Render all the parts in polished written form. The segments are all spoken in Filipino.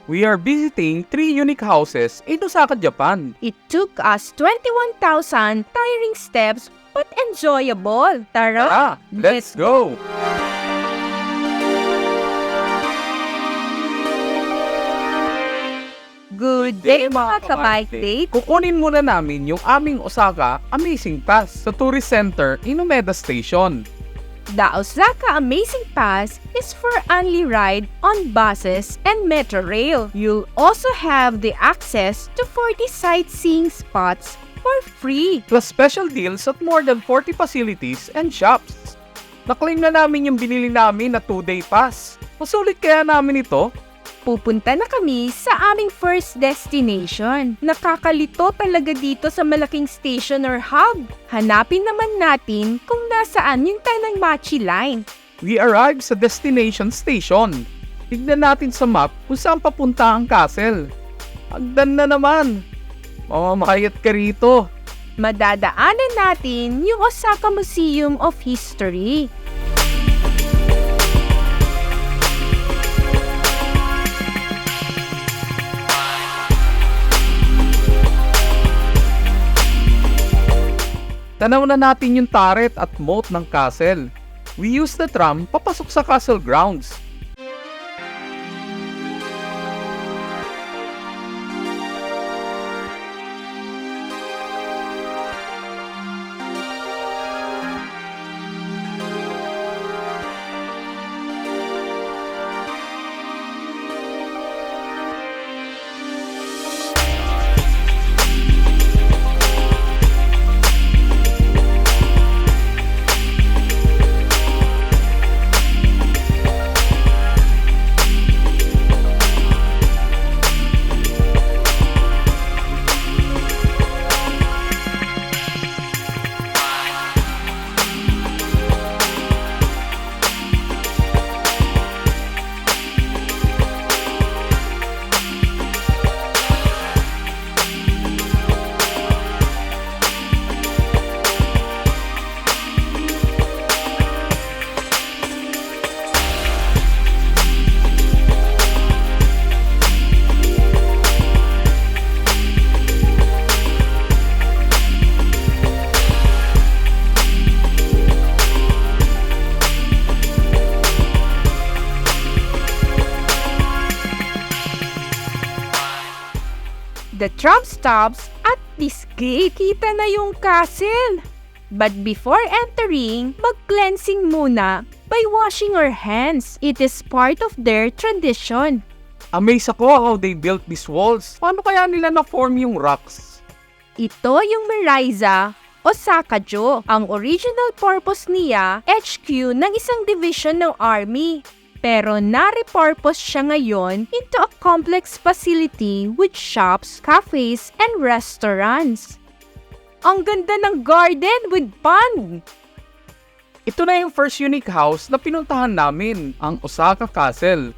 We are visiting 3 unique houses in Osaka, Japan. It took us 21,000 tiring steps but enjoyable. Tara, Let's go! Good day mga kabike date! Kukunin muna namin yung aming Osaka Amazing Pass sa Tourist Center in Umeda Station. The Osaka Amazing Pass is for only ride on buses and metro rail. You'll also have the access to 40 sightseeing spots for free. Plus special deals at more than 40 facilities and shops. Naklaim na namin yung binili namin na 2-day pass. Masulit kaya namin ito? Pupunta na kami sa aming first destination. Nakakalito talaga dito sa malaking station or hub. Hanapin naman natin kung nasaan yung Tanamachi line. We arrived sa destination station. Tignan natin sa map kung saan papunta ang castle. Hagdan na naman. Mamamayat ka rito. Madadaanan natin yung Osaka Museum of History. Tanaw na natin yung turret at moat ng castle. We use the tram papasok sa castle grounds. The tram stops at this gate. Kita na yung castle. But before entering, mag-cleansing muna by washing our hands. It is part of their tradition. Amazed ako how they built these walls. Paano kaya nila na-form yung rocks? Ito yung Miraiza Osaka-jo. Ang original purpose niya, HQ ng isang division ng army. Pero na-repurpose siya ngayon into a complex facility with shops, cafes, and restaurants. Ang ganda ng garden with pond! Ito na yung first unique house na pinuntahan namin, ang Osaka Castle.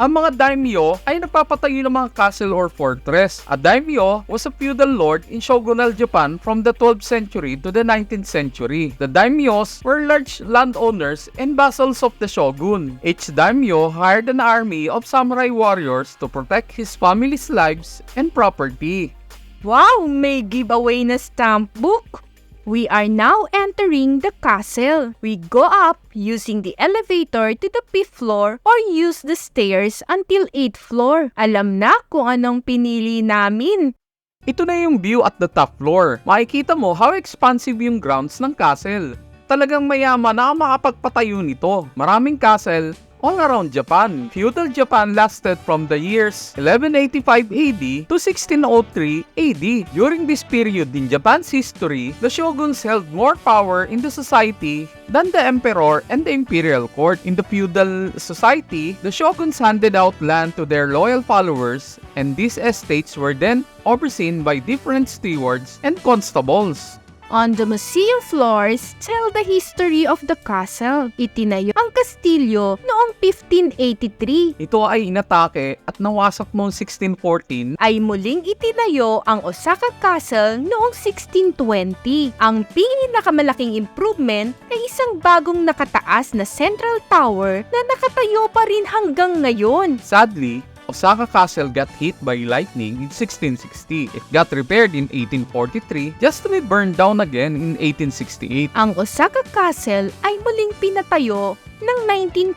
Ang mga daimyo ay nagpapatayo ng mga castle or fortress. A daimyo was a feudal lord in shogunal Japan from the 12th century to the 19th century. The daimyos were large landowners and vassals of the shogun. Each daimyo hired an army of samurai warriors to protect his family's lives and property. Wow! May giveaway na stamp book! We are now entering the castle. We go up using the elevator to the 5th floor or use the stairs until 8th floor. Alam na kung anong pinili namin. Ito na yung view at the top floor. Makikita mo how expansive yung grounds ng castle. Talagang mayaman na makapagpatayo nito. Maraming castle all around Japan. Feudal Japan lasted from the years 1185 AD to 1603 AD. During this period in Japan's history, the shoguns held more power in the society than the emperor and the imperial court. In the feudal society, the shoguns handed out land to their loyal followers, and these estates were then overseen by different stewards and constables. On the museum floors, tell the history of the castle. Itinayo ang kastilyo noong 1583. Ito ay inatake at nawasak noong 1614. Ay muling itinayo ang Osaka Castle noong 1620. Ang pinakamalaking improvement ay isang bagong nakataas na central tower na nakatayo pa rin hanggang ngayon. Sadly, Osaka Castle got hit by lightning in 1660. It got repaired in 1843 just to be burned down again in 1868. Ang Osaka Castle ay muling pinatayo ng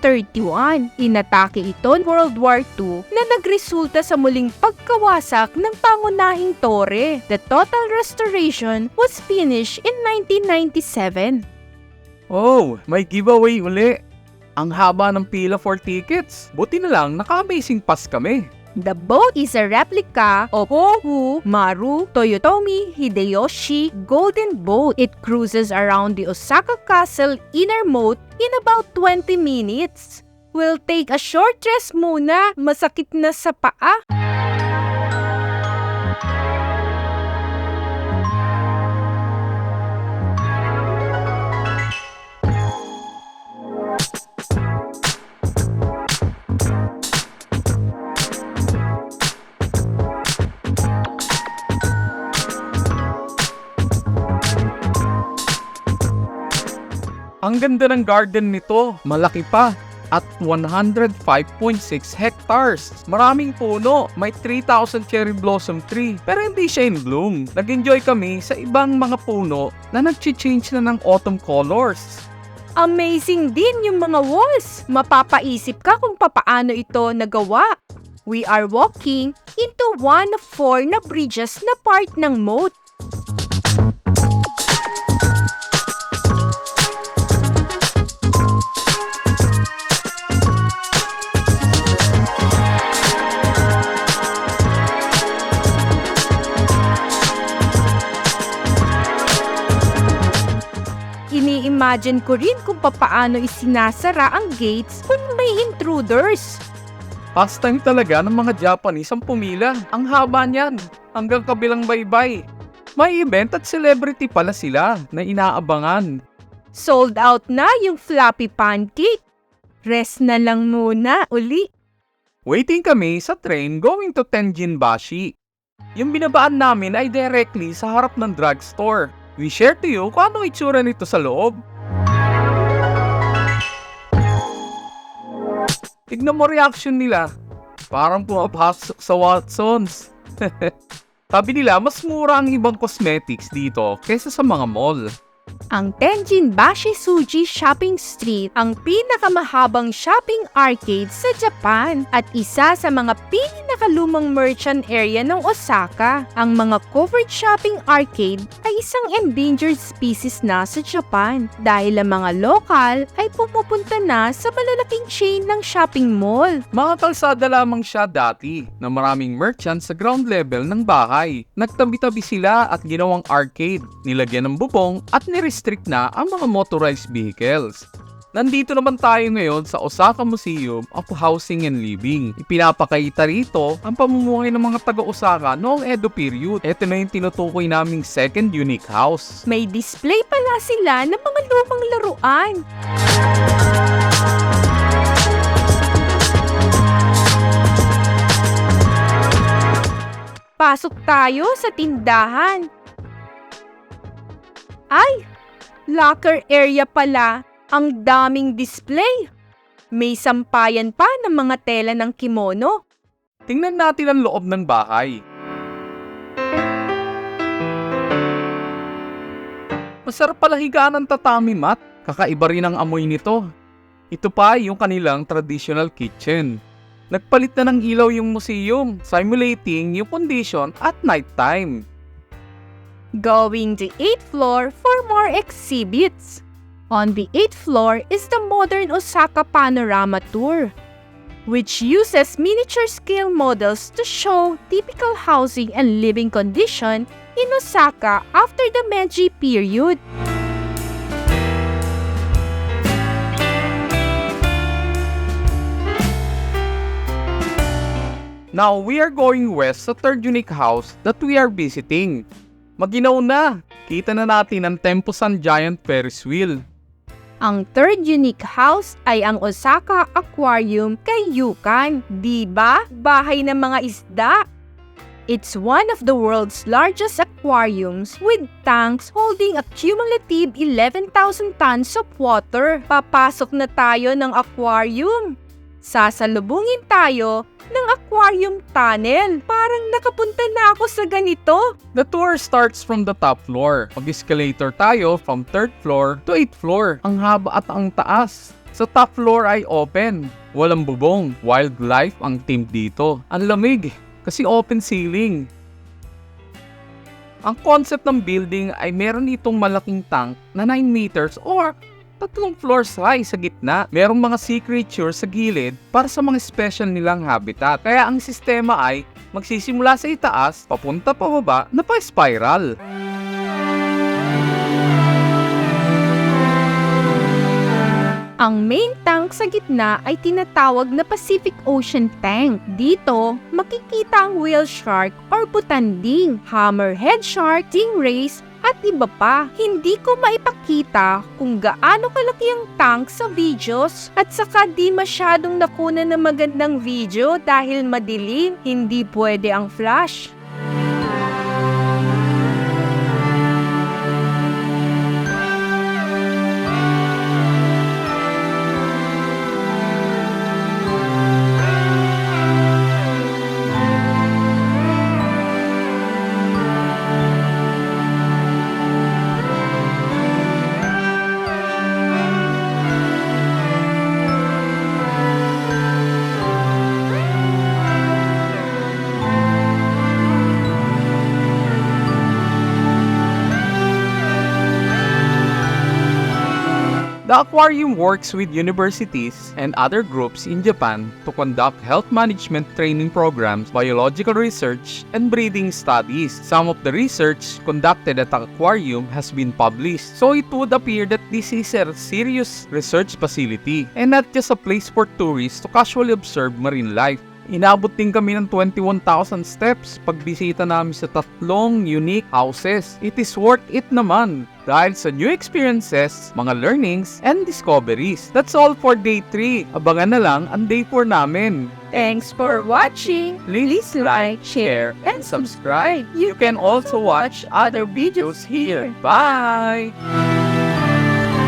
1931. Inatake ito ng World War II na nagresulta sa muling pagkawasak ng pangunahing tore. The total restoration was finished in 1997. Oh, may giveaway uli. Ang haba ng pila for tickets. Buti na lang naka-amazing pass kami. The boat is a replica of Hohu Maru Toyotomi Hideyoshi Golden Boat. It cruises around the Osaka Castle inner moat in about 20 minutes. We'll take a short rest muna. Masakit na sa paa. Ang ganda ng garden nito, malaki pa, at 105.6 hectares. Maraming puno, may 3,000 cherry blossom tree, pero hindi siya in bloom. Nag-enjoy kami sa ibang mga puno na nag-change na ng autumn colors. Amazing din yung mga walls. Mapapaisip ka kung papaano ito nagawa. We are walking into one of 4 na bridges na part ng moat. Ini-imagine ko rin kung papaano isinasara ang gates kung may intruders. Pastime talaga ng mga Japanese ang pumila. Ang haba niyan, hanggang kabilang baybay. May event at celebrity pala sila na inaabangan. Sold out na yung floppy pancake. Rest na lang muna uli. Waiting kami sa train going to Tenjinbashi. Yung binabaan namin ay directly sa harap ng drugstore. We share to you kung anong itsura nito sa loob. Tignan mo reaction nila. Parang pumapasok sa Watsons. Sabi nila, mas mura ang ibang cosmetics dito kaysa sa mga mall. Ang Tenjinbashi Suji Shopping Street ang pinakamahabang shopping arcade sa Japan at isa sa mga pinakalumang merchant area ng Osaka. Ang mga covered shopping arcade ay isang endangered species na sa Japan dahil ang mga lokal ay pumupunta na sa malalaking chain ng shopping mall. Mga kalsada lamang siya dati na maraming merchant sa ground level ng bahay. Nagtabi-tabi sila at ginawang arcade, nilagyan ng bubong at nirestrict na ang mga motorized vehicles. Nandito naman tayo ngayon sa Osaka Museum of Housing and Living. Ipinapakita rito ang pamumuhay ng mga taga-Osaka noong Edo period. Ito na yung tinutukoy naming second unique house. May display pala sila ng mga lumang laruan. Pasok tayo sa tindahan. Ay! Locker area pala, ang daming display. May sampayan pa ng mga tela ng kimono. Tingnan natin ang loob ng bahay. Masarap pala higaan ng tatami mat. Kakaiba rin ang amoy nito. Ito pa yung kanilang traditional kitchen. Nagpalit na ng ilaw yung museum, simulating yung condition at nighttime. Going to 8th floor for more exhibits. On the 8th floor is the modern Osaka Panorama Tour, which uses miniature scale models to show typical housing and living condition in Osaka after the Meiji period. Now we are going west sa third unique house that we are visiting. Maginaw na! Kita na natin ang Tempo-san Giant Ferris Wheel. Ang third unique house ay ang Osaka Aquarium kay Yukan. Diba? Bahay ng mga isda. It's one of the world's largest aquariums with tanks holding a cumulative 11,000 tons of water. Papasok na tayo ng aquarium. Sasalubungin tayo ng aquarium tunnel. Parang nakapunta na ako sa ganito. The tour starts from the top floor. Mag-escalator tayo from 3rd floor to 8th floor. Ang haba at ang taas. Sa top floor ay open. Walang bubong. Wildlife ang team dito. Ang lamig kasi open ceiling. Ang concept ng building ay meron itong malaking tank na 9 meters or 3 floors high sa gitna. Merong mga sea creatures sa gilid para sa mga special nilang habitat. Kaya ang sistema ay magsisimula sa itaas, papunta pababa na pa-spiral. Ang main tank sa gitna ay tinatawag na Pacific Ocean Tank. Dito, makikita ang whale shark or butanding, hammerhead shark, stingrays, at iba pa. Hindi ko maipakita kung gaano kalaki ang tank sa videos at saka di masyadong nakuna ng magandang video dahil madilim, hindi pwede ang flash. The aquarium works with universities and other groups in Japan to conduct health management training programs, biological research, and breeding studies. Some of the research conducted at the aquarium has been published, so it would appear that this is a serious research facility and not just a place for tourists to casually observe marine life. Inabot din kami ng 21,000 steps pagbisita namin sa 3 unique houses. It is worth it naman dahil sa new experiences, mga learnings, and discoveries. That's all for day 3. Abangan na lang ang day 4 namin. Thanks for watching. Please like, share, and subscribe. You can also watch other videos here. Bye!